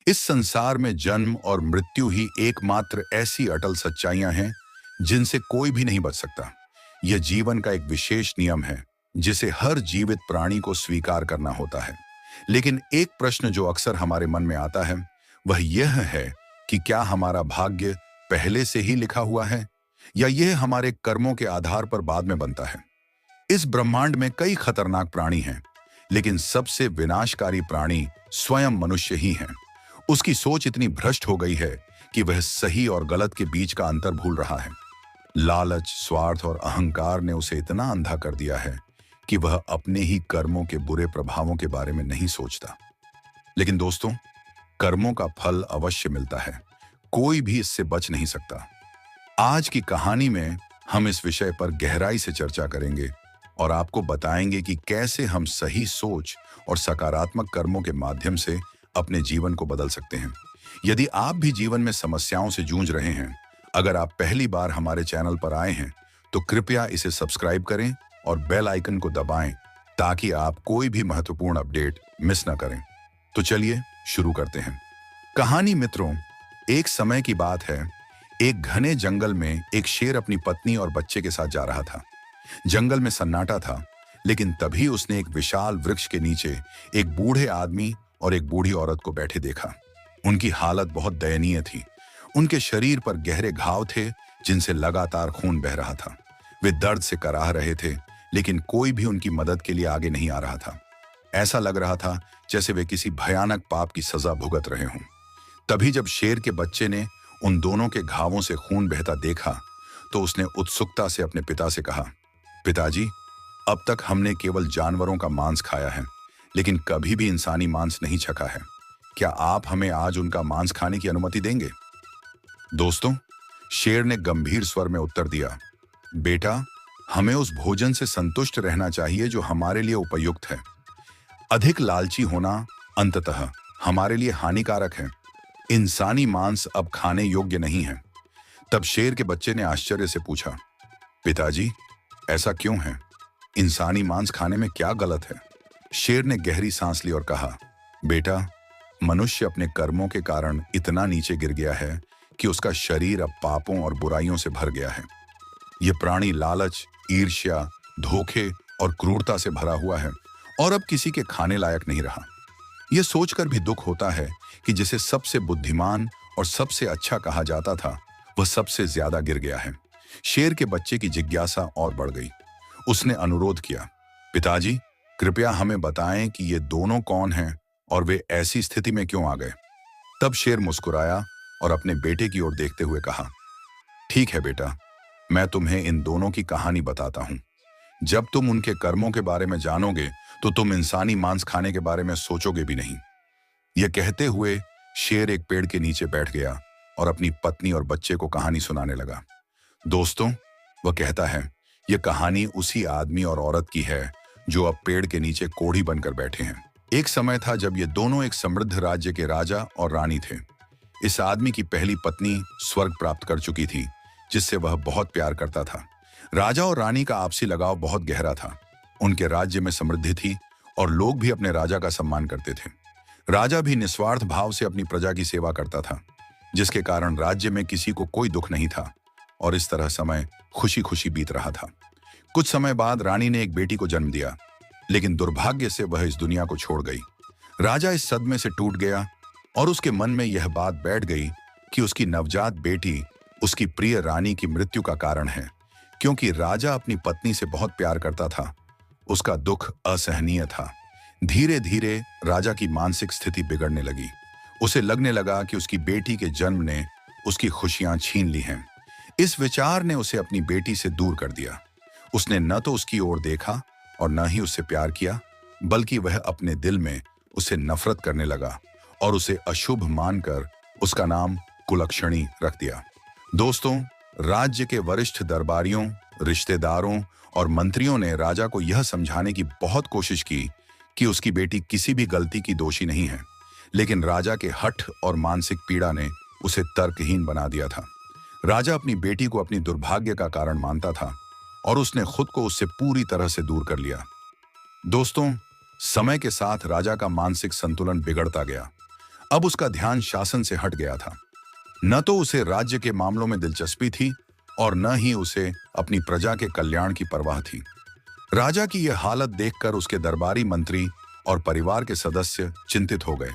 इस संसार में जन्म और मृत्यु ही एकमात्र ऐसी अटल सच्चाइयां हैं जिनसे कोई भी नहीं बच सकता। यह जीवन का एक विशेष नियम है जिसे हर जीवित प्राणी को स्वीकार करना होता है। लेकिन एक प्रश्न जो अक्सर हमारे मन में आता है वह यह है कि क्या हमारा भाग्य पहले से ही लिखा हुआ है या यह हमारे कर्मों के आधार पर बाद में बनता है। इस ब्रह्मांड में कई खतरनाक प्राणी हैं, लेकिन सबसे विनाशकारी प्राणी स्वयं मनुष्य ही हैं। उसकी सोच इतनी भ्रष्ट हो गई है कि वह सही और गलत के बीच का अंतर भूल रहा है। लालच, स्वार्थ और अहंकार ने उसे इतना अंधा कर दिया है कि वह अपने ही कर्मों के बुरे प्रभावों के बारे में नहीं सोचता। लेकिन दोस्तों, कर्मों का फल अवश्य मिलता है, कोई भी इससे बच नहीं सकता। आज की कहानी में हम इस विषय पर गहराई से चर्चा करेंगे और आपको बताएंगे कि कैसे हम सही सोच और सकारात्मक कर्मों के माध्यम से अपने जीवन को बदल सकते हैं। यदि आप भी जीवन में समस्याओं से जूझ रहे हैं, अगर आप पहली बार हमारे चैनल पर आए हैं तो कृपया इसे सब्सक्राइब करें और बेल आइकन को दबाएं ताकि आप कोई भी महत्वपूर्ण अपडेट मिस न करें। तो चलिए शुरू करते हैं। कहानी मित्रों, एक समय की बात है। एक घने जंगल में एक शेर अपनी पत्नी और बच्चे के साथ जा रहा था। जंगल में सन्नाटा था, लेकिन तभी उसने एक विशाल वृक्ष के नीचे एक बूढ़े आदमी और एक बूढ़ी औरत को बैठे देखा। उनकी हालत बहुत दयनीय थी। उनके शरीर पर गहरे घाव थे जिनसे लगातार खून बह रहा था। वे दर्द से कराह रहे थे, लेकिन कोई भी उनकी मदद के लिए आगे नहीं आ रहा था। ऐसा लग रहा था जैसे वे किसी भयानक पाप की सजा भुगत रहे हों। तभी जब शेर के बच्चे ने उन दोनों के घावों से खून बहता देखा तो उसने उत्सुकता से अपने पिता से कहा, पिताजी, अब तक हमने केवल जानवरों का मांस खाया है, लेकिन कभी भी इंसानी मांस नहीं चखा है। क्या आप हमें आज उनका मांस खाने की अनुमति देंगे? दोस्तों, शेर ने गंभीर स्वर में उत्तर दिया, बेटा, हमें उस भोजन से संतुष्ट रहना चाहिए जो हमारे लिए उपयुक्त है। अधिक लालची होना अंततः हमारे लिए हानिकारक है। इंसानी मांस अब खाने योग्य नहीं है। तब शेर के बच्चे ने आश्चर्य से पूछा, पिताजी, ऐसा क्यों है? इंसानी मांस खाने में क्या गलत है? शेर ने गहरी सांस ली और कहा, बेटा, मनुष्य अपने कर्मों के कारण इतना नीचे गिर गया है कि उसका शरीर अब पापों और बुराइयों से भर गया है। यह प्राणी लालच, ईर्ष्या, धोखे और क्रूरता से भरा हुआ है और अब किसी के खाने लायक नहीं रहा। यह सोचकर भी दुख होता है कि जिसे सबसे बुद्धिमान और सबसे अच्छा कहा जाता था, वह सबसे ज्यादा गिर गया है। शेर के बच्चे की जिज्ञासा और बढ़ गई। उसने अनुरोध किया, पिताजी, कृपया हमें बताएं कि ये दोनों कौन हैं और वे ऐसी स्थिति में क्यों आ गए। तब शेर मुस्कुराया और अपने बेटे की ओर देखते हुए कहा, ठीक है बेटा, मैं तुम्हें इन दोनों की कहानी बताता हूं। जब तुम उनके कर्मों के बारे में जानोगे तो तुम इंसानी मांस खाने के बारे में सोचोगे भी नहीं। यह कहते हुए शेर एक पेड़ के नीचे बैठ गया और अपनी पत्नी और बच्चे को कहानी सुनाने लगा। दोस्तों, वह कहता है, यह कहानी उसी आदमी और औरत की है जो अब पेड़ के नीचे कोढ़ी बनकर बैठे हैं। एक समय था जब ये दोनों एक समृद्ध राज्य के राजा और रानी थे। इस आदमी की पहली पत्नी स्वर्ग प्राप्त कर चुकी थी, जिससे वह बहुत प्यार करता था। राजा और रानी का आपसी लगाव बहुत गहरा था। उनके राज्य में समृद्धि थी और लोग भी अपने राजा का सम्मान करते थे। राजा भी निस्वार्थ भाव से अपनी प्रजा की सेवा करता था, जिसके कारण राज्य में किसी को कोई दुख नहीं था और इस तरह समय खुशी खुशी बीत रहा था। कुछ समय बाद रानी ने एक बेटी को जन्म दिया, लेकिन दुर्भाग्य से वह इस दुनिया को छोड़ गई। राजा इस सदमे से टूट गया और उसके मन में यह बात बैठ गई कि उसकी नवजात बेटी उसकी प्रिय रानी की मृत्यु का कारण है। क्योंकि राजा अपनी पत्नी से बहुत प्यार करता था, उसका दुख असहनीय था। धीरे धीरे राजा की मानसिक स्थिति बिगड़ने लगी। उसे लगने लगा कि उसकी बेटी के जन्म ने उसकी खुशियां छीन ली हैं। इस विचार ने उसे अपनी बेटी से दूर कर दिया। उसने न तो उसकी ओर देखा और न ही उससे प्यार किया, बल्कि वह अपने दिल में उसे नफरत करने लगा और उसे अशुभ मानकर उसका नाम कुलक्षणी रख दिया। दोस्तों, राज्य के वरिष्ठ दरबारियों, रिश्तेदारों और मंत्रियों ने राजा को यह समझाने की बहुत कोशिश की कि उसकी बेटी किसी भी गलती की दोषी नहीं है, लेकिन राजा के हठ और मानसिक पीड़ा ने उसे तर्कहीन बना दिया था। राजा अपनी बेटी को अपनी दुर्भाग्य का कारण मानता था और उसने खुद को उससे पूरी तरह से दूर कर लिया। दोस्तों, समय के साथ राजा का मानसिक संतुलन बिगड़ता गया। अब उसका ध्यान शासन से हट गया था। न तो उसे राज्य के मामलों में दिलचस्पी थी और न ही उसे अपनी प्रजा के कल्याण की परवाह थी। राजा की यह हालत देखकर उसके दरबारी मंत्री और परिवार के सदस्य चिंतित हो गए।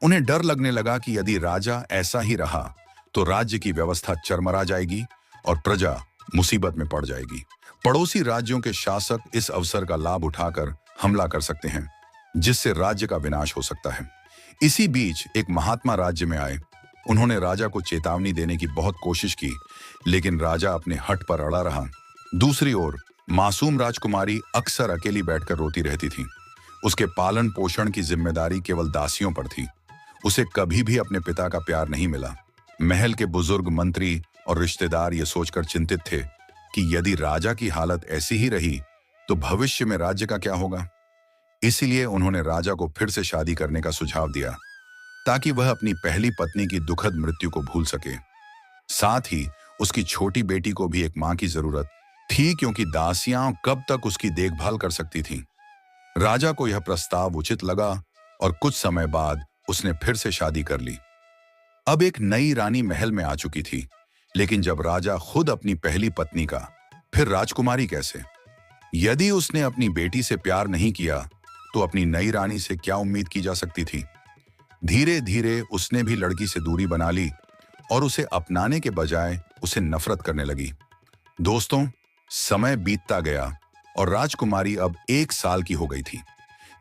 उन्हें डर लगने लगा कि यदि राजा ऐसा ही रहा तो राज्य की व्यवस्था चरमरा जाएगी और प्रजा मुसीबत में पड़ जाएगी। पड़ोसी राज्यों के शासक इस अवसर का लाभ उठाकर हमला कर सकते हैं, जिससे राज्य का विनाश हो सकता है। इसी बीच एक महात्मा राज्य में आए। उन्होंने राजा को चेतावनी देने की बहुत कोशिश की, लेकिन राजा अपने हठ पर अड़ा रहा। दूसरी ओर मासूम राजकुमारी अक्सर अकेली बैठकर रोती रहती थी। उसके पालन पोषण की जिम्मेदारी केवल दासियों पर थी। उसे कभी भी अपने पिता का प्यार नहीं मिला। महल के बुजुर्ग मंत्री और रिश्तेदार ये सोचकर चिंतित थे कि यदि राजा की हालत ऐसी ही रही तो भविष्य में राज्य का क्या होगा। इसीलिए उन्होंने राजा को फिर से शादी करने का सुझाव दिया, ताकि वह अपनी पहली पत्नी की दुखद मृत्यु को भूल सके। साथ ही उसकी छोटी बेटी को भी एक मां की जरूरत थी, क्योंकि दासियां कब तक उसकी देखभाल कर सकती थीं। राजा को यह प्रस्ताव उचित लगा और कुछ समय बाद उसने फिर से शादी कर ली। अब एक नई रानी महल में आ चुकी थी, लेकिन जब राजा खुद अपनी पहली पत्नी का, फिर राजकुमारी कैसे? यदि उसने अपनी बेटी से प्यार नहीं किया तो अपनी नई रानी से क्या उम्मीद की जा सकती थी। धीरे धीरे उसने भी लड़की से दूरी बना ली और उसे अपनाने के बजाय उसे नफरत करने लगी। दोस्तों, समय बीतता गया और राजकुमारी अब 1 साल की हो गई थी।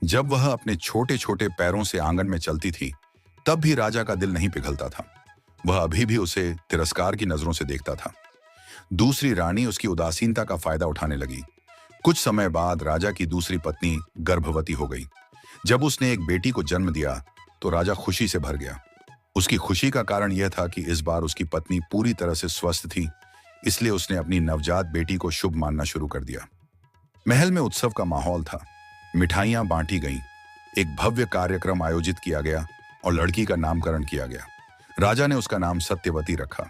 जब वह अपने छोटे छोटे पैरों से आंगन में चलती थी, तब भी राजा का दिल नहीं पिघलता था। वह अभी भी उसे तिरस्कार की नजरों से देखता था। दूसरी रानी उसकी उदासीनता का फायदा उठाने लगी। कुछ समय बाद राजा की दूसरी पत्नी गर्भवती हो गई। जब उसने एक बेटी को जन्म दिया तो राजा खुशी से भर गया। उसकी खुशी का कारण यह था कि इस बार उसकी पत्नी पूरी तरह से स्वस्थ थी, इसलिए उसने अपनी नवजात बेटी को शुभ मानना शुरू कर दिया। महल में उत्सव का माहौल था। मिठाइयां बांटी गईं, एक भव्य कार्यक्रम आयोजित किया गया और लड़की का नामकरण किया गया। राजा ने उसका नाम सत्यवती रखा।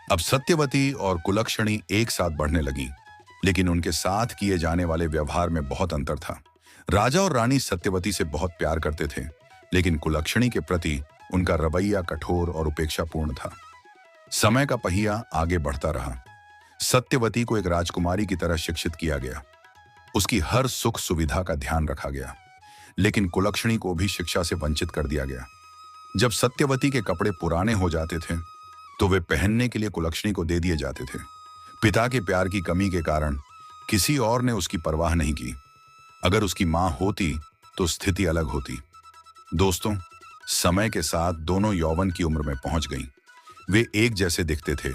अब सत्यवती और कुलक्षणी एक साथ बढ़ने लगी, लेकिन उनके साथ किए जाने वाले व्यवहार में बहुत अंतर था। राजा और रानी सत्यवती से बहुत प्यार करते थे, लेकिन कुलक्षणी के प्रति उनका रवैया कठोर और उपेक्षापूर्ण था। समय का पहिया आगे बढ़ता रहा। सत्यवती को एक राजकुमारी की तरह शिक्षित किया गया। उसकी हर सुख सुविधा का ध्यान रखा गया, लेकिन कुलक्षणी को भी शिक्षा से वंचित कर दिया गया। जब सत्यवती के कपड़े पुराने हो जाते थे तो वे पहनने के लिए कुलक्षणी को दे दिए जाते थे। पिता के प्यार की कमी के कारण किसी और ने उसकी परवाह नहीं की। अगर उसकी मां होती तो स्थिति अलग होती। दोस्तों, समय के साथ दोनों यौवन की उम्र में पहुंच गईं। वे एक जैसे दिखते थे,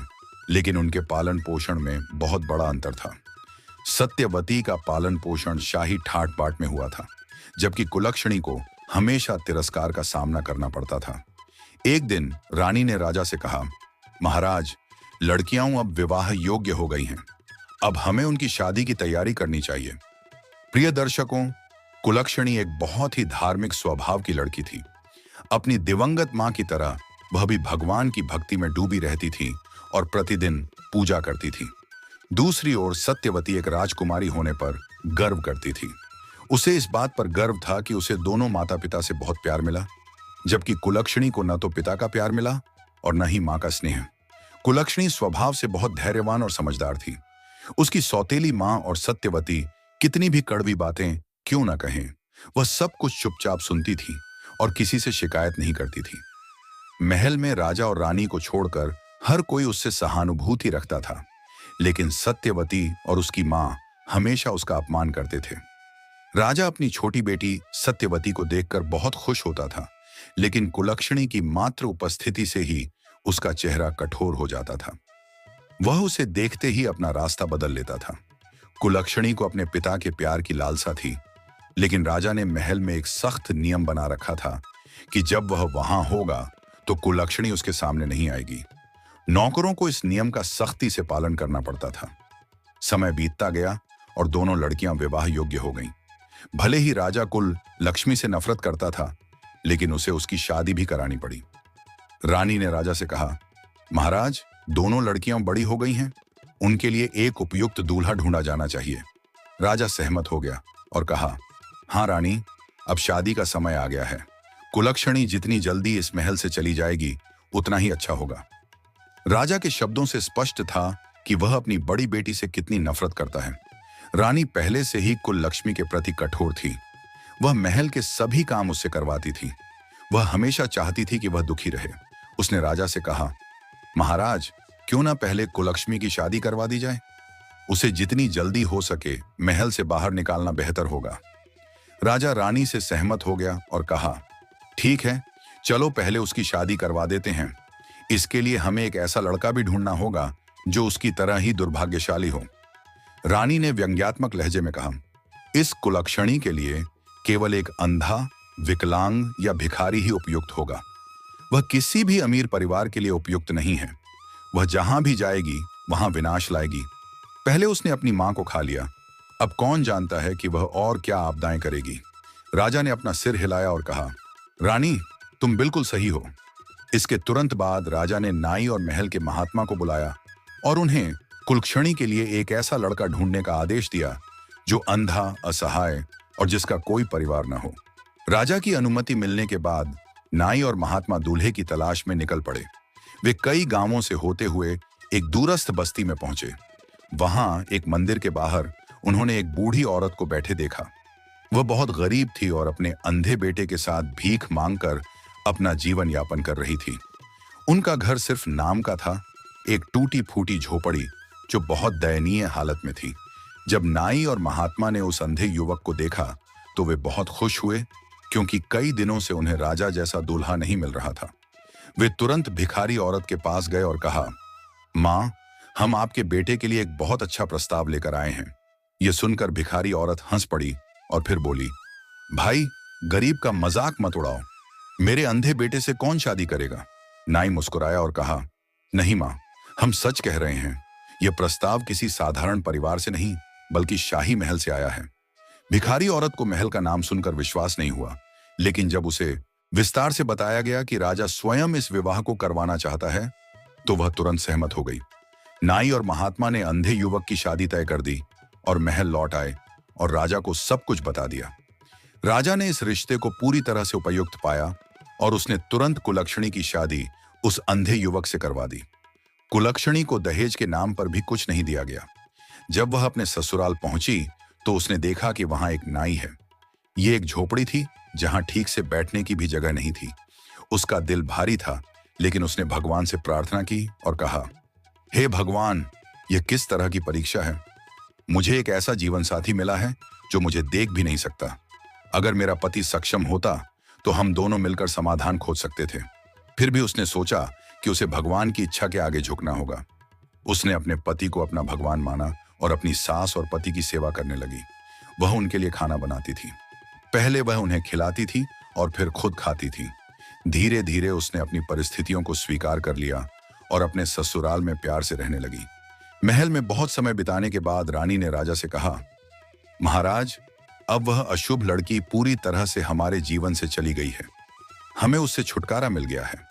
लेकिन उनके पालन पोषण में बहुत बड़ा अंतर था। सत्यवती का पालन पोषण शाही ठाट बाट में हुआ था, जबकि कुलक्षणी को हमेशा तिरस्कार का सामना करना पड़ता था। एक दिन रानी ने राजा से कहा, महाराज, लड़कियां अब विवाह योग्य हो गई हैं। अब हमें उनकी शादी की तैयारी करनी चाहिए। प्रिय दर्शकों, कुलक्षणी एक बहुत ही धार्मिक स्वभाव की लड़की थी। अपनी दिवंगत मां की तरह वह भी भगवान की भक्ति में डूबी रहती थी और प्रतिदिन पूजा करती थी। दूसरी ओर सत्यवती एक राजकुमारी होने पर गर्व करती थी। उसे इस बात पर गर्व था कि उसे दोनों माता पिता से बहुत प्यार मिला, जबकि कुलक्षणी को न तो पिता का प्यार मिला और न ही मां का स्नेह। कुलक्षणी स्वभाव से बहुत धैर्यवान और समझदार थी। उसकी सौतेली मां और सत्यवती कितनी भी कड़वी बातें क्यों न कहें, वह सब कुछ चुपचाप सुनती थी और किसी से शिकायत नहीं करती थी। महल में राजा और रानी को छोड़कर हर कोई उससे सहानुभूति रखता था, लेकिन सत्यवती और उसकी मां हमेशा उसका अपमान करते थे। राजा अपनी छोटी बेटी सत्यवती को देखकर बहुत खुश होता था, लेकिन कुलक्षणी की मात्र उपस्थिति से ही उसका चेहरा कठोर हो जाता था। वह उसे देखते ही अपना रास्ता बदल लेता था। कुलक्षणी को अपने पिता के प्यार की लालसा थी, लेकिन राजा ने महल में एक सख्त नियम बना रखा था कि जब वह वहां होगा तो कुलक्षणी उसके सामने नहीं आएगी। नौकरों को इस नियम का सख्ती से पालन करना पड़ता था। समय बीतता गया और दोनों लड़कियां विवाह योग्य हो गईं। भले ही राजा कुल लक्ष्मी से नफरत करता था, लेकिन उसे उसकी शादी भी करानी पड़ी। रानी ने राजा से कहा, महाराज, दोनों लड़कियां बड़ी हो गई हैं, उनके लिए एक उपयुक्त दूल्हा ढूंढा जाना चाहिए। राजा सहमत हो गया और कहा, हाँ रानी, अब शादी का समय आ गया है। कुलक्षणी जितनी जल्दी इस महल से चली जाएगी उतना ही अच्छा होगा। राजा के शब्दों से स्पष्ट था कि वह अपनी बड़ी बेटी से कितनी नफरत करता है। रानी पहले से ही कुल लक्ष्मी के प्रति कठोर थी। वह महल के सभी काम उससे करवाती थी। वह हमेशा चाहती थी कि वह दुखी रहे। उसने राजा से कहा, महाराज, क्यों ना पहले कुलक्ष्मी की शादी करवा दी जाए? उसे जितनी जल्दी हो सके महल से बाहर निकालना बेहतर होगा। राजा रानी से सहमत हो गया और कहा, ठीक है, चलो पहले उसकी शादी करवा देते हैं। इसके लिए हमें एक ऐसा लड़का भी ढूंढना होगा जो उसकी तरह ही दुर्भाग्यशाली हो। रानी ने व्यंग्यात्मक लहजे में कहा, इस कुलक्षणी के लिए केवल एक अंधा, विकलांग या भिखारी ही उपयुक्त होगा। वह किसी भी अमीर परिवार के लिए उपयुक्त नहीं है। वह जहां भी जाएगी वहां विनाश लाएगी। पहले उसने अपनी मां को खा लिया, अब कौन जानता है कि वह और क्या आपदाएं करेगी। राजा ने अपना सिर हिलाया और कहा, रानी, तुम बिल्कुल सही हो। इसके तुरंत बाद राजा ने नाई और महल के महात्मा को बुलाया और उन्हें कुलक्षणी के लिए एक ऐसा लड़का ढूंढने का आदेश दिया जो अंधा, असहाय और जिसका कोई परिवार न हो। राजा की अनुमति मिलने के बाद नाई और महात्मा दूल्हे की तलाश में निकल पड़े। वे कई गांवों से होते हुए एक दूरस्थ बस्ती में पहुंचे। वहां एक मंदिर के बाहर उन्होंने एक बूढ़ी औरत को बैठे देखा। वह बहुत गरीब थी और अपने अंधे बेटे के साथ भीख मांगकर अपना जीवन यापन कर रही थी। उनका घर सिर्फ नाम का था, एक टूटी फूटी झोपड़ी जो बहुत दयनीय हालत में थी। जब नाई और महात्मा ने उस अंधे युवक को देखा तो वे बहुत खुश हुए, क्योंकि कई दिनों से उन्हें राजा जैसा दूल्हा नहीं मिल रहा था। वे तुरंत भिखारी औरत के पास गए और कहा, मां, हम आपके बेटे के लिए एक बहुत अच्छा प्रस्ताव लेकर आए हैं। यह सुनकर भिखारी औरत हंस पड़ी और फिर बोली, भाई, गरीब का मजाक मत उड़ाओ। मेरे अंधे बेटे से कौन शादी करेगा? नाई मुस्कुराया और कहा, नहीं मां, हम सच कह रहे हैं। यह प्रस्ताव किसी साधारण परिवार से नहीं बल्कि शाही महल से आया है। भिखारी औरत को महल का नाम सुनकर विश्वास नहीं हुआ, लेकिन जब उसे विस्तार से बताया गया कि राजा स्वयं इस विवाह को करवाना चाहता है तो वह तुरंत सहमत हो गई। नाई और महात्मा ने अंधे युवक की शादी तय कर दी और महल लौट आए और राजा को सब कुछ बता दिया। राजा ने इस रिश्ते को पूरी तरह से उपयुक्त पाया और उसने तुरंत कुलक्षणी की शादी उस अंधे युवक से करवा दी। कुलक्षणी को दहेज के नाम पर भी कुछ नहीं दिया गया। जब वह अपने ससुराल पहुंची तो उसने देखा कि वहां एक नाई है। ये एक झोपड़ी थी जहां ठीक से बैठने की भी जगह नहीं थी। उसका दिल भारी था, लेकिन उसने भगवान से प्रार्थना की और कहा, हे भगवान, यह किस तरह की परीक्षा है? मुझे एक ऐसा जीवन साथी मिला है जो मुझे देख भी नहीं सकता। अगर मेरा पति सक्षम होता तो हम दोनों मिलकर समाधान खोज सकते थे। फिर भी उसने सोचा कि उसे भगवान की इच्छा के आगे झुकना होगा। उसने अपने पति को अपना भगवान माना और अपनी सास और पति की सेवा करने लगी। वह उनके लिए खाना बनाती थी। पहले वह उन्हें खिलाती थी और फिर खुद खाती थी। धीरे धीरे उसने अपनी परिस्थितियों को स्वीकार कर लिया और अपने ससुराल में प्यार से रहने लगी। महल में बहुत समय बिताने के बाद रानी ने राजा से कहा, महाराज, अब वह अशुभ लड़की पूरी तरह से हमारे जीवन से चली गई है। हमें उससे छुटकारा मिल गया है।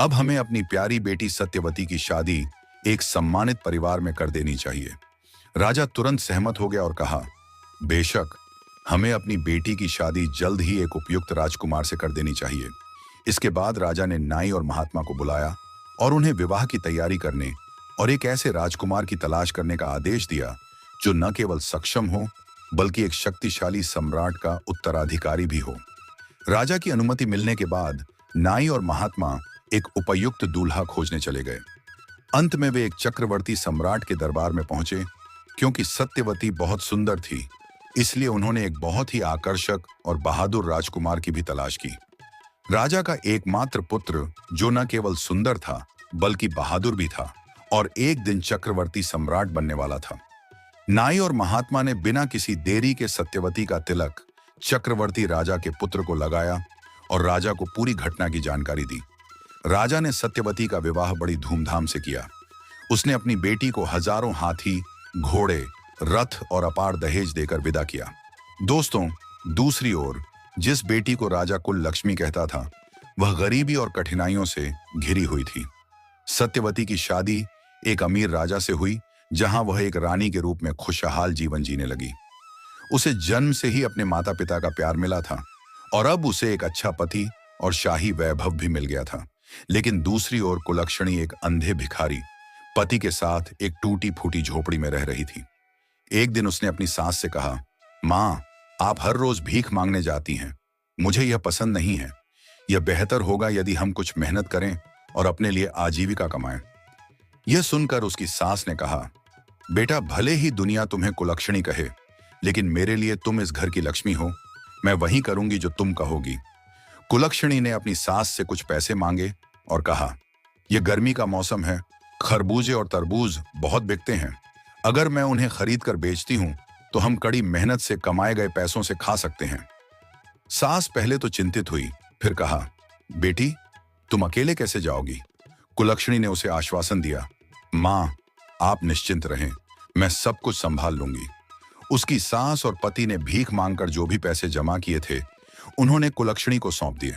अब हमें अपनी प्यारी बेटी सत्यवती की शादी एक सम्मानित परिवार में कर देनी चाहिए। राजा तुरंत सहमत हो गया और कहा, बेशक, हमें अपनी बेटी की शादी जल्द ही एक उपयुक्त राजकुमार से कर देनी चाहिए। इसके बाद राजा ने नाई और महात्मा को बुलाया और उन्हें विवाह की तैयारी करने और एक ऐसे राजकुमार की तलाश करने का आदेश दिया जो न केवल सक्षम हो बल्कि एक शक्तिशाली सम्राट का उत्तराधिकारी भी हो। राजा की अनुमति मिलने के बाद नाई और महात्मा एक उपयुक्त दूल्हा खोजने चले गए। अंत में वे एक चक्रवर्ती सम्राट के दरबार में पहुंचे। क्योंकि सत्यवती बहुत सुंदर थी, इसलिए उन्होंने एक बहुत ही आकर्षक और बहादुर राजकुमार की भी तलाश की। राजा का एकमात्र पुत्र जो न केवल सुंदर था बल्कि बहादुर भी था और एक दिन चक्रवर्ती सम्राट बनने वाला था। नाई और महात्मा ने बिना किसी देरी के सत्यवती का तिलक चक्रवर्ती राजा के पुत्र को लगाया और राजा को पूरी घटना की जानकारी दी। राजा ने सत्यवती का विवाह बड़ी धूमधाम से किया। उसने अपनी बेटी को हजारों हाथी, घोड़े, रथ और अपार दहेज देकर विदा किया। दोस्तों, दूसरी ओर जिस बेटी को राजा कुल लक्ष्मी कहता था, वह गरीबी और कठिनाइयों से घिरी हुई थी। सत्यवती की शादी एक अमीर राजा से हुई, जहां वह एक रानी के रूप में खुशहाल जीवन जीने लगी। उसे जन्म से ही अपने माता पिता का प्यार मिला था और अब उसे एक अच्छा पति और शाही वैभव भी मिल गया था। लेकिन दूसरी ओर कुलक्षणी एक अंधे भिखारी पति के साथ एक टूटी फूटी झोपड़ी में रह रही थी। एक दिन उसने अपनी सास से कहा, माँ, आप हर रोज भीख मांगने जाती हैं। मुझे यह पसंद नहीं है। यह बेहतर होगा यदि हम कुछ मेहनत करें और अपने लिए आजीविका कमाएं। यह सुनकर उसकी सास ने कहा, बेटा, भले ही दुनिया तुम्हें कुलक्षणी कहे, लेकिन मेरे लिए तुम इस घर की लक्ष्मी हो। मैं वही करूंगी जो तुम कहोगी। कुलक्षणी ने अपनी सास से कुछ पैसे मांगे और कहा, यह गर्मी का मौसम है, खरबूजे और तरबूज बहुत बिकते हैं। अगर मैं उन्हें खरीद कर बेचती हूं तो हम कड़ी मेहनत से कमाए गए पैसों से खा सकते हैं। सास पहले तो चिंतित हुई, फिर कहा, बेटी, तुम अकेले कैसे जाओगी? कुलक्षणी ने उसे आश्वासन दिया, माँ, आप निश्चिंत रहें, मैं सब कुछ संभाल लूंगी। उसकी सास और पति ने भीख मांगकर जो भी पैसे जमा किए थे उन्होंने कुलक्षणी को सौंप दिए।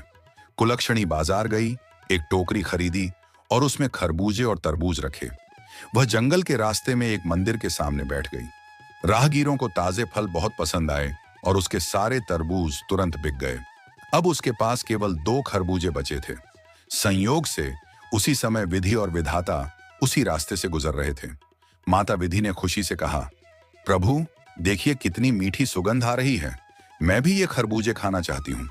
कुलक्षणी बाजार गई, एक टोकरी खरीदी और उसमें खरबूजे और तरबूज रखे। वह जंगल के रास्ते में एक मंदिर के सामने बैठ गई। राहगीरों को ताजे फल बहुत पसंद आए और उसके सारे तरबूज तुरंत बिक गए। अब उसके पास केवल 2 खरबूजे बचे थे। संयोग से उसी समय विधि और विधाता उसी रास्ते से गुजर रहे थे। माता विधि ने खुशी से कहा, प्रभु, देखिए कितनी मीठी सुगंध आ रही है। मैं भी ये खरबूजे खाना चाहती हूँ।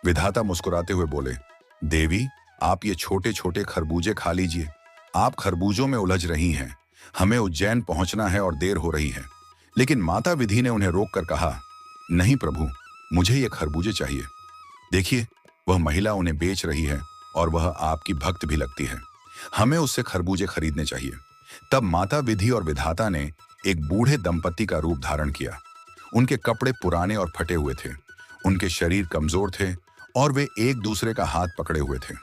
विधाता मुस्कुराते हुए बोले, देवी, आप ये छोटे छोटे खरबूजे खा लीजिए। आप खरबूजों में उलझ रही हैं। हमें उज्जैन पहुंचना है और देर हो रही है। लेकिन माता विधि ने उन्हें रोककर कहा, नहीं प्रभु, मुझे ये खरबूजे चाहिए। देखिए, वह महिला उन्हें बेच रही है और वह आपकी भक्त भी लगती है। हमें उससे खरबूजे खरीदने चाहिए। तब माता विधि और विधाता ने एक बूढ़े दंपति का रूप धारण किया। उनके कपड़े पुराने और फटे हुए थे। उनके शरीर कमजोर थे और वे एक दूसरे का हाथ पकड़े हुए थे।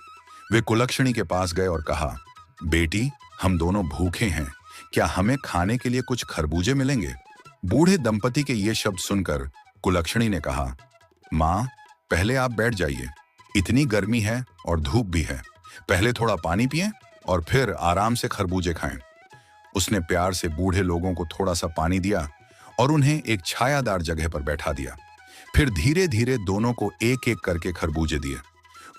वे कुलक्षणी के पास गए और कहा, बेटी, हम दोनों भूखे हैं, क्या हमें खाने के लिए कुछ खरबूजे मिलेंगे? बूढ़े दंपति के ये शब्द सुनकर कुलक्षणी ने कहा, माँ, पहले आप बैठ जाइए। इतनी गर्मी है और धूप भी है। पहले थोड़ा पानी पिएं और फिर आराम से खरबूजे खाएं। उसने प्यार से बूढ़े लोगों को थोड़ा सा पानी दिया और उन्हें एक छायादार जगह पर बैठा दिया। फिर धीरे धीरे दोनों को एक एक करके खरबूजे दिए।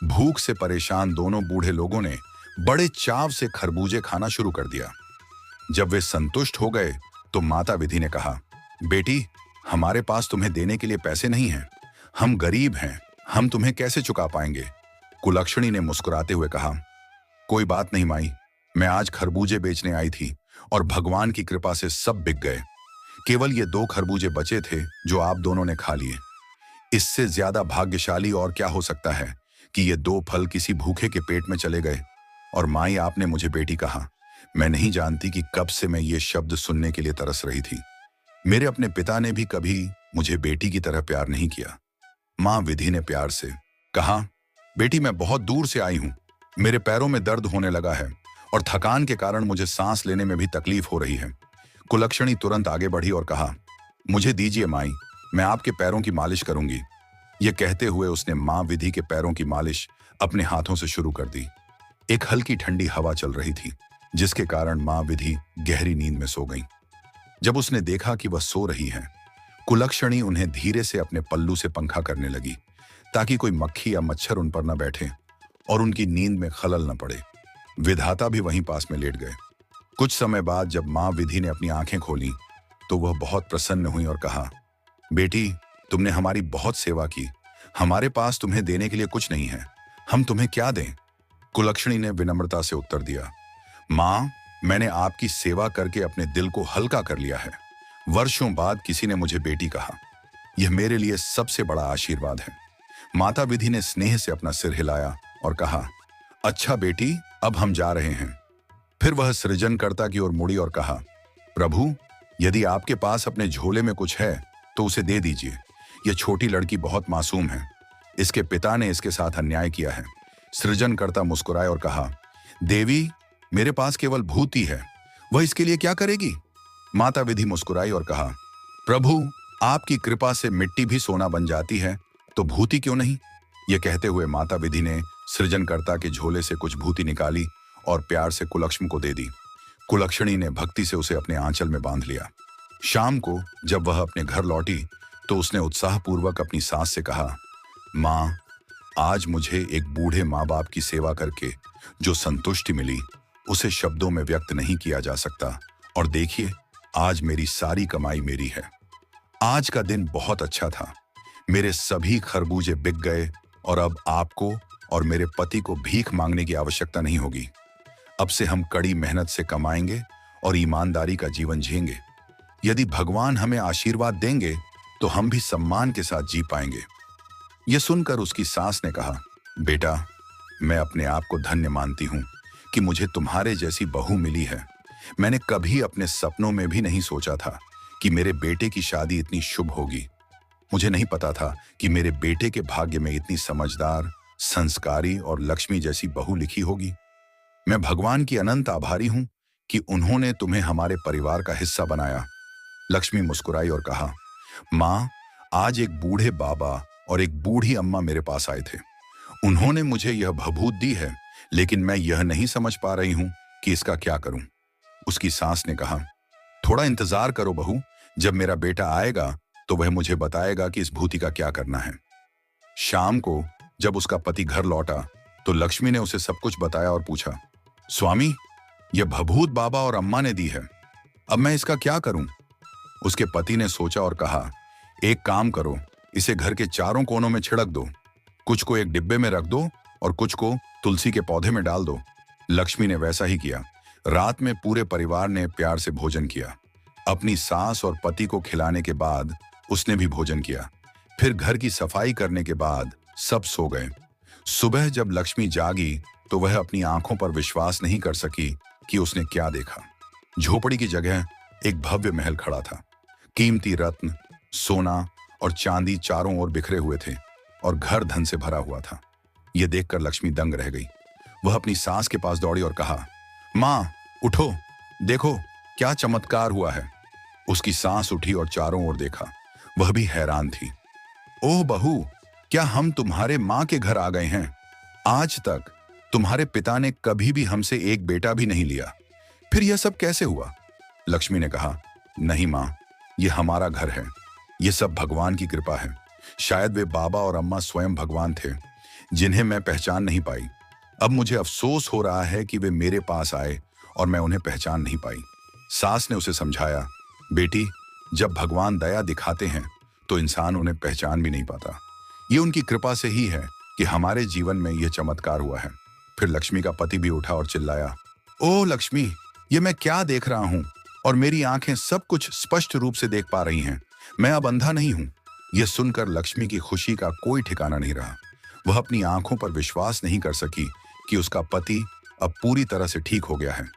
भूख से परेशान दोनों बूढ़े लोगों ने बड़े चाव से खरबूजे खाना शुरू कर दिया। जब वे संतुष्ट हो गए तो माता विधि ने कहा, बेटी, हमारे पास तुम्हें देने के लिए पैसे नहीं हैं। हम गरीब हैं, हम तुम्हें कैसे चुका पाएंगे? कुलक्षणी ने मुस्कुराते हुए कहा, कोई बात नहीं माई, मैं आज खरबूजे बेचने आई थी और भगवान की कृपा से सब बिक गए। केवल ये 2 खरबूजे बचे थे जो आप दोनों ने खा लिए। इससे ज्यादा भाग्यशाली और क्या हो सकता है कि ये 2 फल किसी भूखे के पेट में चले गए। और माई, आपने मुझे बेटी कहा। मैं नहीं जानती कि कब से मैं ये शब्द सुनने के लिए तरस रही थी। मेरे अपने पिता ने भी कभी मुझे बेटी की तरह प्यार नहीं किया। माँ विधि ने प्यार से कहा, बेटी, मैं बहुत दूर से आई हूँ। मेरे पैरों में दर्द होने लगा है और थकान के कारण मुझे सांस लेने में भी तकलीफ हो रही है। कुलक्षणी तुरंत आगे बढ़ी और कहा, मुझे दीजिए माई, मैं आपके पैरों की मालिश करूंगी। यह कहते हुए उसने माँ विधि के पैरों की मालिश अपने हाथों से शुरू कर दी। एक हल्की ठंडी हवा चल रही थी, जिसके कारण माँ विधि गहरी नींद में सो गई। जब उसने देखा कि वह सो रही है, कुलक्षणी उन्हें धीरे से अपने पल्लू से पंखा करने लगी ताकि कोई मक्खी या मच्छर उन पर न बैठे और उनकी नींद में खलल न पड़े। विधाता भी वहीं पास में लेट गए। कुछ समय बाद जब माँ विधि ने अपनी आंखें खोली तो वह बहुत प्रसन्न हुई और कहा, बेटी, तुमने हमारी बहुत सेवा की। हमारे पास तुम्हें देने के लिए कुछ नहीं है। हम तुम्हें क्या दें? कुलक्षणी ने विनम्रता से उत्तर दिया, माँ, मैंने आपकी सेवा करके अपने दिल को हल्का कर लिया है। वर्षों बाद किसी ने मुझे बेटी कहा। यह मेरे लिए सबसे बड़ा आशीर्वाद है। माता विधि ने स्नेह से अपना सिर हिलाया और कहा, अच्छा बेटी, अब हम जा रहे हैं। फिर वह सृजनकर्ता की ओर मुड़ी और कहा, प्रभु, यदि आपके पास अपने झोले में कुछ है तो उसे दे दीजिए। यह छोटी लड़की बहुत मासूम है। इसके पिता ने इसके साथ अन्याय किया है। सृजनकर्ता मुस्कुराए और कहा, देवी, मेरे पास केवल भूति है, वह इसके लिए क्या करेगी? माता विधि मुस्कुराई और कहा, प्रभु, आपकी कृपा से मिट्टी भी सोना बन जाती है, तो भूति क्यों नहीं? यह कहते हुए माता विधि ने सृजनकर्ता के झोले से कुछ भूति निकाली और प्यार से कुलक्ष्म को दे दी। कुलक्षणी ने भक्ति से उसे अपने आंचल में बांध लिया। शाम को जब वह अपने घर लौटी तो उसने उत्साहपूर्वक अपनी सास से कहा, माँ, आज मुझे एक बूढ़े माँ बाप की सेवा करके जो संतुष्टि मिली, उसे शब्दों में व्यक्त नहीं किया जा सकता। और देखिए, आज मेरी सारी कमाई मेरी है। आज का दिन बहुत अच्छा था। मेरे सभी खरबूजे बिक गए और अब आपको और मेरे पति को भीख मांगने की आवश्यकता नहीं होगी। अब से हम कड़ी मेहनत से कमाएंगे और ईमानदारी का जीवन जिएंगे। यदि भगवान हमें आशीर्वाद देंगे तो हम भी सम्मान के साथ जी पाएंगे। यह सुनकर उसकी सास ने कहा, बेटा, मैं अपने आप को धन्य मानती हूं कि मुझे तुम्हारे जैसी बहू मिली है। मैंने कभी अपने सपनों में भी नहीं सोचा था कि मेरे बेटे की शादी इतनी शुभ होगी। मुझे नहीं पता था कि मेरे बेटे के भाग्य में इतनी समझदार, संस्कारी और लक्ष्मी जैसी बहू लिखी होगी। मैं भगवान की अनंत आभारी हूं कि उन्होंने तुम्हें हमारे परिवार का हिस्सा बनाया। लक्ष्मी मुस्कुराई और कहा, माँ, आज एक बूढ़े बाबा और एक बूढ़ी अम्मा मेरे पास आए थे। उन्होंने मुझे यह भभूत दी है, लेकिन मैं यह नहीं समझ पा रही हूं कि इसका क्या करूं। उसकी सास ने कहा, थोड़ा इंतजार करो बहू, जब मेरा बेटा आएगा तो वह मुझे बताएगा कि इस भूति का क्या करना है। शाम को जब उसका पति घर लौटा तो लक्ष्मी ने उसे सब कुछ बताया और पूछा, स्वामी, यह भभूत बाबा और अम्मा ने दी है, अब मैं इसका क्या करूं? उसके पति ने सोचा और कहा, एक काम करो, इसे घर के चारों कोनों में छिड़क दो। कुछ को एक डिब्बे में रख दो और कुछ को तुलसी के पौधे में डाल दो। लक्ष्मी ने वैसा ही किया। रात में पूरे परिवार ने प्यार से भोजन किया। अपनी सास और पति को खिलाने के बाद उसने भी भोजन किया। फिर घर की सफाई करने के बाद सब सो गए। सुबह जब लक्ष्मी जागी तो वह अपनी आंखों पर विश्वास नहीं कर सकी कि उसने क्या देखा। झोपड़ी की जगह एक भव्य महल खड़ा था। कीमती रत्न, सोना और चांदी चारों ओर बिखरे हुए थे और घर धन से भरा हुआ था। यह देखकर लक्ष्मी दंग रह गई। वह अपनी सास के पास दौड़ी और कहा, माँ, उठो, देखो क्या चमत्कार हुआ है। उसकी सास उठी और चारों ओर देखा। वह भी हैरान थी। ओह बहू, क्या हम तुम्हारे माँ के घर आ गए हैं? आज तक तुम्हारे पिता ने कभी भी हमसे एक बेटा भी नहीं लिया, फिर यह सब कैसे हुआ? लक्ष्मी ने कहा, नहीं माँ, यह हमारा घर है। यह सब भगवान की कृपा है। शायद वे बाबा और अम्मा स्वयं भगवान थे, जिन्हें मैं पहचान नहीं पाई। अब मुझे अफसोस हो रहा है कि वे मेरे पास आए और मैं उन्हें पहचान नहीं पाई। सास ने उसे समझाया, बेटी, जब भगवान दया दिखाते हैं तो इंसान उन्हें पहचान भी नहीं पाता। ये उनकी कृपा से ही है कि हमारे जीवन में यह चमत्कार हुआ है। फिर लक्ष्मी का पति भी उठा और चिल्लाया, ओह लक्ष्मी, ये मैं क्या देख रहा हूं और मेरी आंखें सब कुछ स्पष्ट रूप से देख पा रही हैं। मैं अब अंधा नहीं हूं। यह सुनकर लक्ष्मी की खुशी का कोई ठिकाना नहीं रहा। वह अपनी आंखों पर विश्वास नहीं कर सकी कि उसका पति अब पूरी तरह से ठीक हो गया है।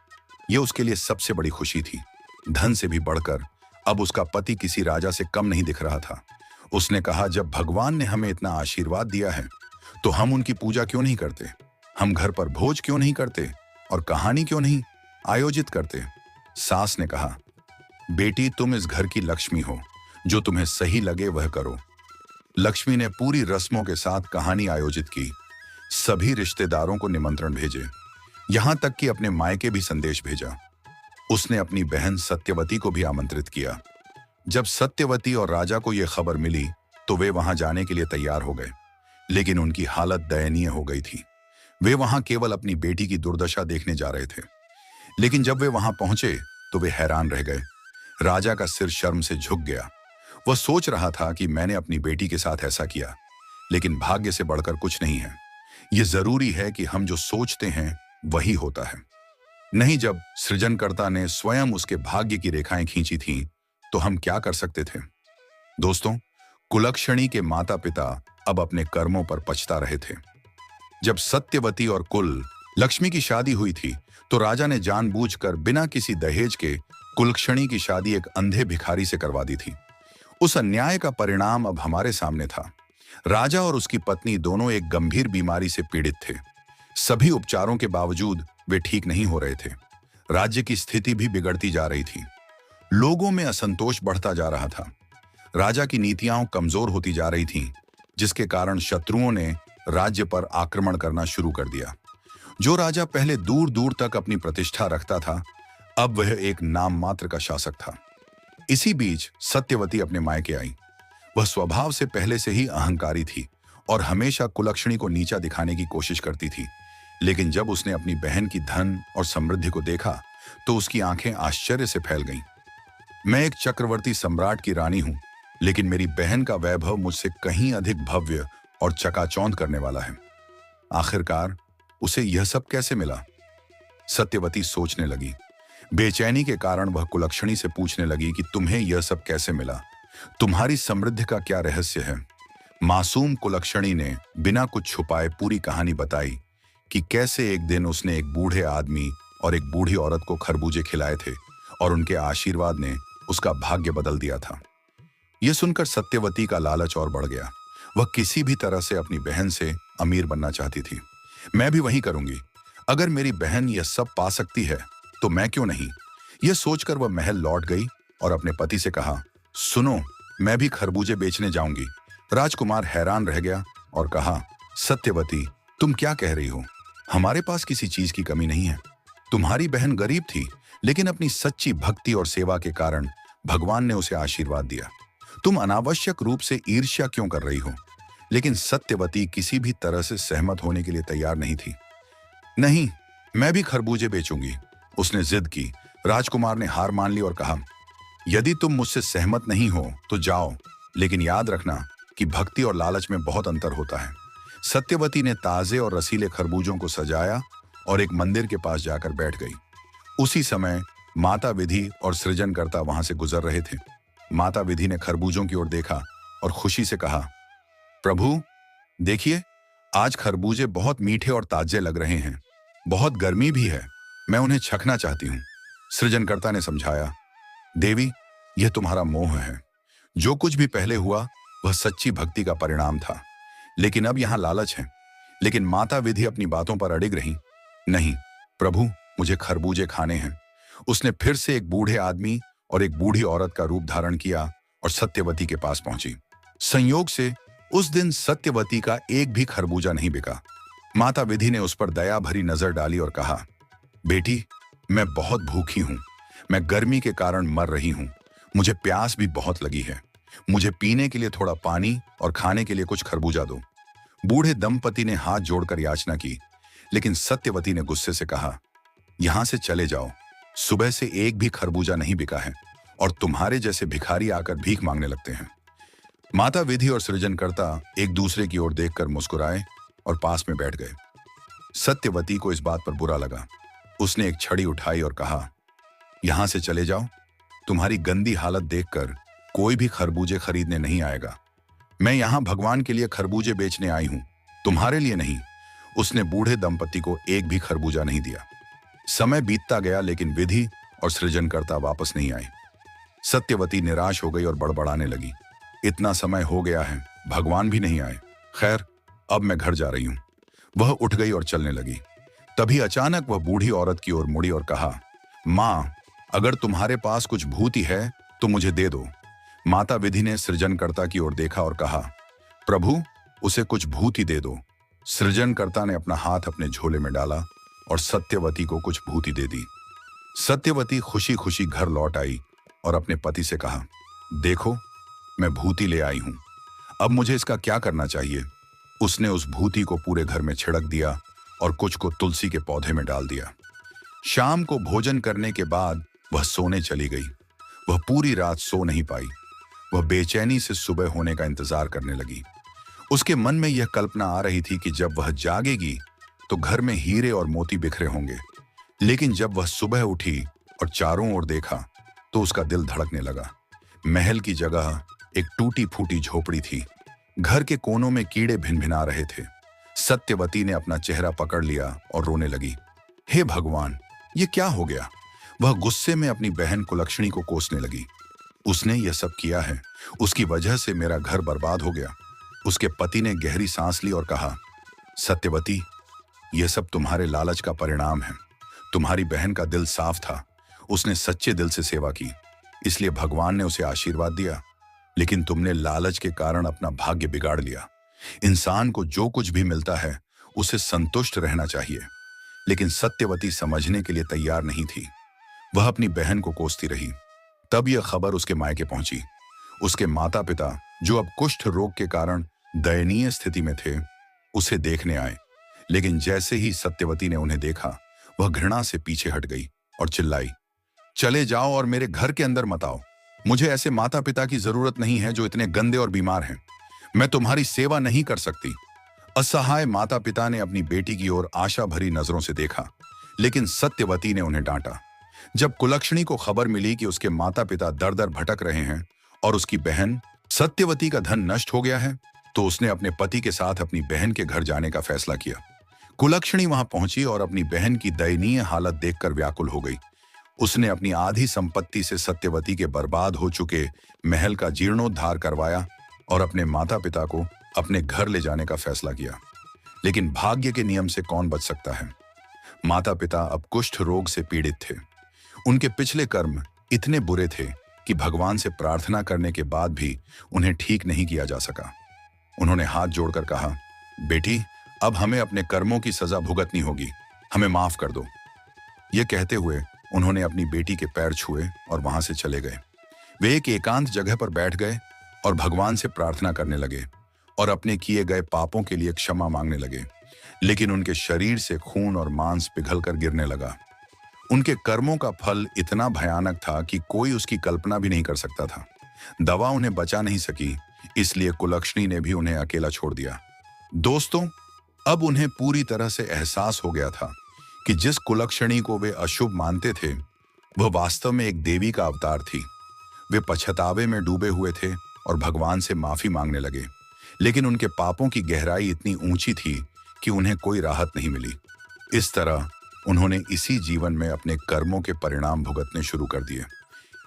यह उसके लिए सबसे बड़ी खुशी थी। धन से भी बढ़कर अब उसका पति किसी राजा से कम नहीं दिख रहा था। उसने कहा, जब भगवान ने हमें इतना आशीर्वाद दिया है तो हम उनकी पूजा क्यों नहीं करते? हम घर पर भोज क्यों नहीं करते और कहानी क्यों नहीं आयोजित करते? सास ने कहा, बेटी, तुम इस घर की लक्ष्मी हो। जो तुम्हें सही लगे वह करो। लक्ष्मी ने पूरी रस्मों के साथ कहानी आयोजित की। सभी रिश्तेदारों को निमंत्रण भेजे, यहां तक कि अपने मायके भी संदेश भेजा। उसने अपनी बहन सत्यवती को भी आमंत्रित किया। जब सत्यवती और राजा को यह खबर मिली तो वे वहां जाने के लिए तैयार हो गए, लेकिन उनकी हालत दयनीय हो गई थी। वे वहां केवल अपनी बेटी की दुर्दशा देखने जा रहे थे, लेकिन जब वे वहां पहुंचे तो वे हैरान रह गए। राजा का सिर शर्म से झुक गया। वह सोच रहा था कि मैंने अपनी बेटी के साथ ऐसा किया, लेकिन भाग्य से बढ़कर कुछ नहीं है। यह जरूरी है कि हम जो सोचते हैं वही होता है। नहीं, जब सृजनकर्ता ने स्वयं उसके भाग्य की रेखाएं खींची थीं, तो हम क्या कर सकते थे? दोस्तों, कुलक्षणी के माता पिता अब अपने कर्मों पर पछता रहे थे। जब सत्यवती और कुल लक्ष्मी की शादी हुई थी तो राजा ने जानबूझकर बिना किसी दहेज के कुलक्षणी की शादी एक अंधे भिखारी से करवा दी थी। उस अन्याय का परिणाम अब हमारे सामने था। राजा और उसकी पत्नी दोनों एक गंभीर बीमारी से पीड़ित थे। सभी उपचारों के बावजूद वे ठीक नहीं हो रहे थे। राज्य की स्थिति भी बिगड़ती जा रही थी। लोगों में असंतोष बढ़ता जा रहा था। राजा की नीतियां कमजोर होती जा रही थीं, जिसके कारण शत्रुओं ने राज्य पर आक्रमण करना शुरू कर दिया। जो राजा पहले दूर दूर तक अपनी प्रतिष्ठा रखता था, अब वह एक नाम मात्र का शासक था। इसी बीच सत्यवती अपने मायके आई। वह स्वभाव से पहले से ही अहंकारी थी और हमेशा कुलक्षणी को नीचा दिखाने की कोशिश करती थी। लेकिन जब उसने अपनी बहन की धन और समृद्धि को देखा तो उसकी आंखें आश्चर्य से फैल गईं। मैं एक चक्रवर्ती सम्राट की रानी हूं, लेकिन मेरी बहन का वैभव मुझसे कहीं अधिक भव्य और चकाचौंध करने वाला है। आखिरकार उसे यह सब कैसे मिला? सत्यवती सोचने लगी। बेचैनी के कारण वह कुलक्षणी से पूछने लगी कि तुम्हें यह सब कैसे मिला? तुम्हारी समृद्धि का क्या रहस्य है? मासूम कुलक्षणी ने बिना कुछ छुपाए पूरी कहानी बताई कि कैसे एक दिन उसने एक बूढ़े आदमी और एक बूढ़ी औरत को खरबूजे खिलाए थे और उनके आशीर्वाद ने उसका भाग्य बदल दिया था। यह सुनकर सत्यवती का लालच और बढ़ गया। वह किसी भी तरह से अपनी बहन से अमीर बनना चाहती थी। मैं भी वही करूंगी। अगर मेरी बहन यह सब पा सकती है तो मैं क्यों नहीं? यह सोचकर वह महल लौट गई और अपने पति से कहा, सुनो, मैं भी खरबूजे बेचने जाऊंगी। राजकुमार हैरान रह गया और कहा, सत्यवती, तुम क्या कह रही हो? हमारे पास किसी चीज की कमी नहीं है। तुम्हारी बहन गरीब थी, लेकिन अपनी सच्ची भक्ति और सेवा के कारण भगवान ने उसे आशीर्वाद दिया। तुम अनावश्यक रूप से ईर्ष्या क्यों कर रही हो? लेकिन सत्यवती किसी भी तरह से सहमत होने के लिए तैयार नहीं थी। नहीं, मैं भी खरबूजे बेचूंगी, उसने जिद की। राजकुमार ने हार मान ली और कहा, यदि तुम मुझसे सहमत नहीं हो तो जाओ, लेकिन याद रखना कि भक्ति और लालच में बहुत अंतर होता है। सत्यवती ने ताजे और रसीले खरबूजों को सजाया और एक मंदिर के पास जाकर बैठ गई। उसी समय माता विधि और सृजनकर्ता वहां से गुजर रहे थे। माता विधि ने खरबूजों की ओर देखा और खुशी से कहा, प्रभु, देखिए, आज खरबूजे बहुत मीठे और ताजे लग रहे हैं। बहुत गर्मी भी है, मैं उन्हें चखना चाहती हूँ। सृजनकर्ता ने समझाया, देवी, यह तुम्हारा मोह है। जो कुछ भी पहले हुआ वह सच्ची भक्ति का परिणाम था, लेकिन अब यहाँ लालच है। लेकिन माता विधि अपनी बातों पर अड़िग रही। नहीं प्रभु, मुझे खरबूजे खाने हैं। उसने फिर से एक बूढ़े आदमी और एक बूढ़ी औरत का रूप धारण किया और सत्यवती के पास पहुंची। संयोग से उस दिन सत्यवती का एक भी खरबूजा नहीं बिका। माता विधि ने उस पर दया भरी नजर डाली और कहा, बेटी, मैं बहुत भूखी हूं। मैं गर्मी के कारण मर रही हूं। मुझे प्यास भी बहुत लगी है। मुझे पीने के लिए थोड़ा पानी और खाने के लिए कुछ खरबूजा दो। बूढ़े दंपति ने हाथ जोड़कर याचना की, लेकिन सत्यवती ने गुस्से से कहा, यहां से चले जाओ। सुबह से एक भी खरबूजा नहीं बिका है और तुम्हारे जैसे भिखारी आकर भीख मांगने लगते हैं। माता विधि और सृजनकर्ता एक दूसरे की ओर देखकर मुस्कुराए और पास में बैठ गए। सत्यवती को इस बात पर बुरा लगा। उसने एक छड़ी उठाई और कहा, यहां से चले जाओ। तुम्हारी गंदी हालत देखकर कोई भी खरबूजे खरीदने नहीं आएगा। मैं यहां भगवान के लिए खरबूजे बेचने आई हूं, तुम्हारे लिए नहीं। उसने बूढ़े दंपति को एक भी खरबूजा नहीं दिया। समय बीतता गया, लेकिन विधि और सृजनकर्ता वापस नहीं आए। सत्यवती निराश हो गई और बड़बड़ाने लगी, इतना समय हो गया है, भगवान भी नहीं आए। खैर, अब मैं घर जा रही हूं। वह उठ गई और चलने लगी। तभी अचानक वह बूढ़ी औरत की ओर मुड़ी और कहा, मां, अगर तुम्हारे पास कुछ भूति है तो मुझे दे दो। माता विधि ने सृजनकर्ता की ओर देखा और कहा, प्रभु, उसे कुछ भूति दे दो। सृजनकर्ता ने अपना हाथ अपने झोले में डाला और सत्यवती को कुछ भूति दे दी। सत्यवती खुशी खुशी घर लौट आई और अपने पति से कहा, देखो, मैं भूति ले आई हूं। अब मुझे इसका क्या करना चाहिए? उसने उस भूति को पूरे घर में छिड़क दिया और कुछ को तुलसी के पौधे में डाल दिया। शाम को भोजन करने के बाद वह सोने चली गई। वह पूरी रात सो नहीं पाई। वह बेचैनी से सुबह होने का इंतजार करने लगी। उसके मन में यह कल्पना आ रही थी कि जब वह जागेगी तो घर में हीरे और मोती बिखरे होंगे। लेकिन जब वह सुबह उठी और चारों ओर देखा तो उसका दिल धड़कने लगा। महल की जगह एक टूटी फूटी झोपड़ी थी। घर के कोनों में कीड़े भिनभिना रहे थे। सत्यवती ने अपना चेहरा पकड़ लिया और रोने लगी। हे भगवान, ये क्या हो गया? वह गुस्से में अपनी बहन कुलक्षणी को कोसने लगी। उसने यह सब किया है, उसकी वजह से मेरा घर बर्बाद हो गया। उसके पति ने गहरी सांस ली और कहा, सत्यवती, यह सब तुम्हारे लालच का परिणाम है। तुम्हारी बहन का दिल साफ था। उसने सच्चे दिल से सेवा की, इसलिए भगवान ने उसे आशीर्वाद दिया। लेकिन तुमने लालच के कारण अपना भाग्य बिगाड़ लिया। इंसान को जो कुछ भी मिलता है उसे संतुष्ट रहना चाहिए। लेकिन सत्यवती समझने के लिए तैयार नहीं थी। वह अपनी बहन को कोसती रही। तब यह खबर उसके मायके पहुंची। उसके माता पिता, जो अब कुष्ठ रोग के कारण दयनीय स्थिति में थे, उसे देखने आए। लेकिन जैसे ही सत्यवती ने उन्हें देखा, वह घृणा से पीछे हट गई और चिल्लाई, चले जाओ और मेरे घर के अंदर मत आओ। मुझे ऐसे माता पिता की जरूरत नहीं है जो इतने गंदे और बीमार हैं। मैं तुम्हारी सेवा नहीं कर सकती। असहाय माता पिता ने अपनी बेटी की ओर आशा भरी नजरों से देखा, लेकिन सत्यवती ने उन्हें डांटा। जब कुलक्षणी को खबर मिली कि उसके माता पिता दर दर भटक रहे हैं और उसकी बहन सत्यवती का धन नष्ट हो गया है, तो उसने अपने पति के साथ अपनी बहन के घर जाने का फैसला किया। कुलक्षणी वहां पहुंची और अपनी बहन की दयनीय हालत देखकर व्याकुल हो गई। उसने अपनी आधी संपत्ति से सत्यवती के बर्बाद हो चुके महल का जीर्णोद्धार करवाया और अपने माता पिता को अपने घर ले जाने का फैसला किया। लेकिन भाग्य के नियम से कौन बच सकता है? माता पिता अब कुष्ठ रोग से पीड़ित थे। उनके पिछले कर्म इतने बुरे थे कि भगवान से प्रार्थना करने के बाद भी उन्हें ठीक नहीं किया जा सका। उन्होंने हाथ जोड़कर कहा, बेटी, अब हमें अपने कर्मों की सजा भुगतनी होगी, हमें माफ कर दो। ये कहते हुए उन्होंने अपनी बेटी के पैर छुए और वहां से चले गए। वे एक एकांत जगह पर बैठ गए और भगवान से प्रार्थना करने लगे और अपने किए गए पापों के लिए क्षमा मांगने लगे। लेकिन उनके शरीर से खून और मांस पिघलकर गिरने लगा। उनके कर्मों का फल इतना भयानक था कि कोई उसकी कल्पना भी नहीं कर सकता था। दवा उन्हें बचा नहीं सकी, इसलिए कुलक्षणी ने भी उन्हें अकेला छोड़ दिया। दोस्तों, अब उन्हें पूरी तरह से एहसास हो गया था कि जिस कुलक्षणी को वे अशुभ मानते थे, वह वास्तव में एक देवी का अवतार थी। वे पछतावे में डूबे हुए थे और भगवान से माफी मांगने लगे। लेकिन उनके पापों की गहराई इतनी ऊंची थी कि उन्हें कोई राहत नहीं मिली। इस तरह उन्होंने इसी जीवन में अपने कर्मों के परिणाम भुगतने शुरू कर दिए।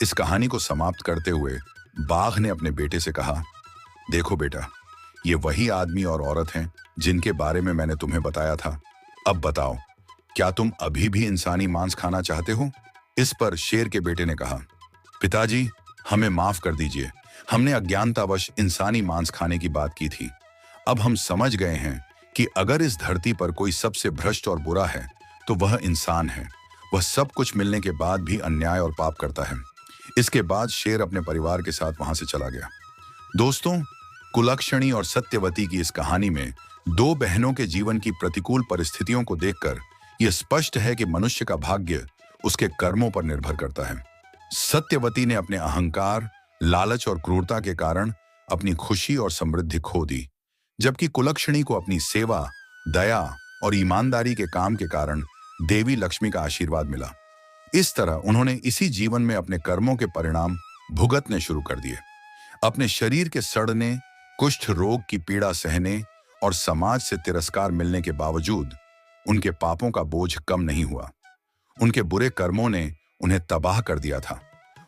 इस कहानी को समाप्त करते हुए बाघ ने अपने बेटे से कहा, देखो बेटा, ये वही आदमी और औरत हैं जिनके बारे में मैंने तुम्हें बताया था। अब बताओ, क्या तुम अभी भी इंसानी मांस खाना चाहते हो? इस पर शेर के बेटे ने कहा, पिताजी, हमें माफ कर दीजिए। हमने अज्ञानतावश इंसानी मांस खाने की बात की थी। अब हम समझ गए हैं कि अगर इस धरती पर कोई सबसे भ्रष्ट और बुरा है तो वह इंसान है। वह सब कुछ मिलने के बाद भी अन्याय और पाप करता है। इसके बाद शेर अपने परिवार के साथ वहां से चला गया। दोस्तों, कुलक्षणी और सत्यवती की इस कहानी में दो बहनों के जीवन की प्रतिकूल परिस्थितियों को देखकर यह स्पष्ट है कि मनुष्य का भाग्य उसके कर्मों पर निर्भर करता है। सत्यवती ने अपने अहंकार, लालच और क्रूरता के कारण अपनी खुशी और समृद्धि खो दी, जबकि कुलक्षणी को अपनी सेवा, दया और ईमानदारी के काम के कारण देवी लक्ष्मी का आशीर्वाद मिला। इस तरह उन्होंने इसी जीवन में अपने कर्मों के परिणाम भुगतने शुरू कर दिए। अपने शरीर के सड़ने, कुष्ठ रोग की पीड़ा सहने और समाज से तिरस्कार मिलने के बावजूद उनके पापों का बोझ कम नहीं हुआ। उनके बुरे कर्मों ने उन्हें तबाह कर दिया था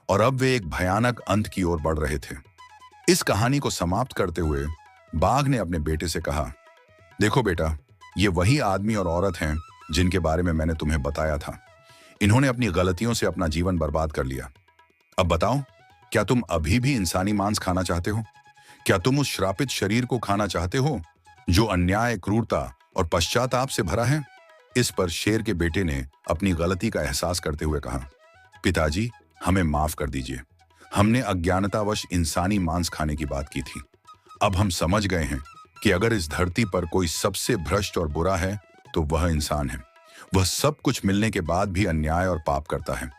और अब वे एक भयानक अंत की ओर बढ़ रहे थे। इस कहानी को समाप्त करते हुए बाघ ने अपने बेटे से कहा, देखो बेटा, ये वही आदमी और औरत हैं जिनके बारे में मैंने तुम्हें बताया था। इन्होंने अपनी गलतियों से अपना जीवन बर्बाद कर लिया। अब बताओ, क्या तुम अभी भी इंसानी मांस खाना चाहते हो? क्या तुम उस श्रापित शरीर को खाना चाहते हो जो अन्याय, क्रूरता और पश्चाताप से भरा है? इस पर शेर के बेटे ने अपनी गलती का एहसास करते हुए कहा, पिताजी, हमें माफ कर दीजिए। हमने अज्ञानतावश इंसानी मांस खाने की बात की थी। अब हम समझ गए हैं कि अगर इस धरती पर कोई सबसे भ्रष्ट और बुरा है तो वह इंसान है। वह सब कुछ मिलने के बाद भी अन्याय और पाप करता है।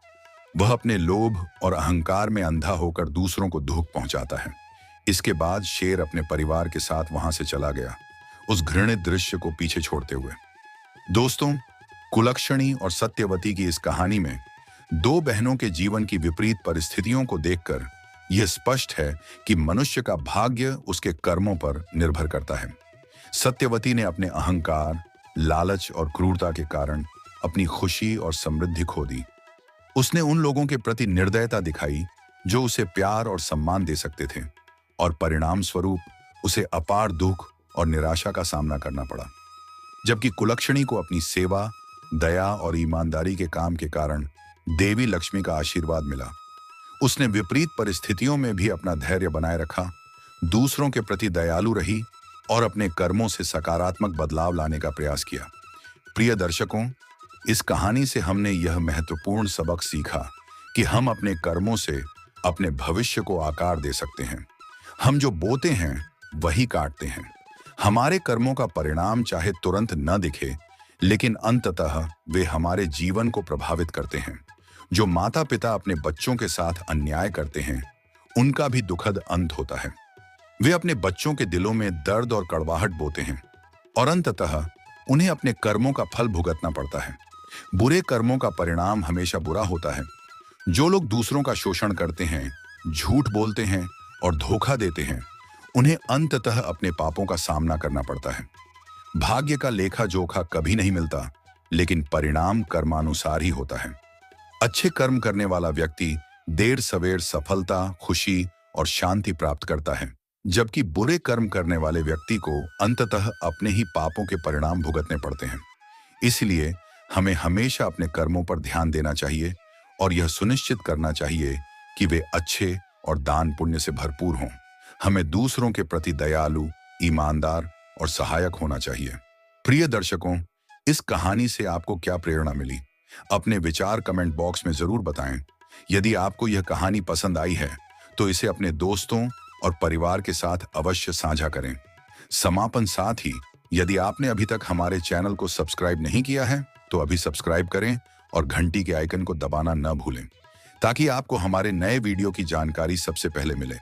वह अपने लोभ और अहंकार में अंधा होकर दूसरों को दुख पहुंचाता है। इसके बाद शेर अपने परिवार के साथ वहां से चला गया, उस घृणित दृश्य को पीछे छोड़ते हुए। दोस्तों, कुलक्षणी और सत्यवती की इस कहानी में दो बहनों के जीवन की विपरीत परिस्थितियों को देखकर यह स्पष्ट है कि मनुष्य का भाग्य उसके कर्मों पर निर्भर करता है। सत्यवती ने अपने अहंकार, लालच और क्रूरता के कारण अपनी खुशी और समृद्धि खो दी। उसने उन लोगों के प्रति निर्दयता दिखाई जो उसे प्यार और सम्मान दे सकते थे, और परिणाम स्वरूप उसे अपार दुख और निराशा का सामना करना पड़ा। जबकि कुलक्षणी को अपनी सेवा, दया और ईमानदारी के काम के कारण देवी लक्ष्मी का आशीर्वाद मिला। उसने विपरीत परिस्थितियों में भी अपना धैर्य बनाए रखा, दूसरों के प्रति दयालु रही और अपने कर्मों से सकारात्मक बदलाव लाने का प्रयास किया। प्रिय दर्शकों, इस कहानी से हमने यह महत्वपूर्ण सबक सीखा कि हम अपने कर्मों से अपने भविष्य को आकार दे सकते हैं। हम जो बोते हैं वही काटते हैं। हमारे कर्मों का परिणाम चाहे तुरंत न दिखे, लेकिन अंततः वे हमारे जीवन को प्रभावित करते हैं। जो माता पिता अपने बच्चों के साथ अन्याय करते हैं, उनका भी दुखद अंत होता है। वे अपने बच्चों के दिलों में दर्द और कड़वाहट बोते हैं और अंततः उन्हें अपने कर्मों का फल भुगतना पड़ता है। बुरे कर्मों का परिणाम हमेशा बुरा होता है। जो लोग दूसरों का शोषण करते हैं, झूठ बोलते हैं और धोखा देते हैं, उन्हें अंततः अपने पापों का सामना करना पड़ता है। भाग्य का लेखा जोखा कभी नहीं मिलता, लेकिन परिणाम कर्मानुसार ही होता है। अच्छे कर्म करने वाला व्यक्ति देर सवेर सफलता, खुशी और शांति प्राप्त करता है, जबकि बुरे कर्म करने वाले व्यक्ति को अंततः अपने ही पापों के परिणाम भुगतने पड़ते हैं। इसलिए हमें हमेशा अपने कर्मों पर ध्यान देना चाहिए और यह सुनिश्चित करना चाहिए कि वे अच्छे और दान पुण्य से भरपूर हों। हमें दूसरों के प्रति दयालु, ईमानदार और सहायक होना चाहिए। प्रिय दर्शकों, इस कहानी से आपको क्या प्रेरणा मिली? अपने विचार कमेंट बॉक्स में जरूर बताएं। यदि आपको यह कहानी पसंद आई है तो इसे अपने दोस्तों और परिवार के साथ अवश्य साझा करें। समापन साथ ही, यदि आपने अभी तक हमारे चैनल को सब्सक्राइब नहीं किया है तो अभी सब्सक्राइब करें और घंटी के आइकन को दबाना न भूलें, ताकि आपको हमारे नए वीडियो की जानकारी सबसे पहले मिले।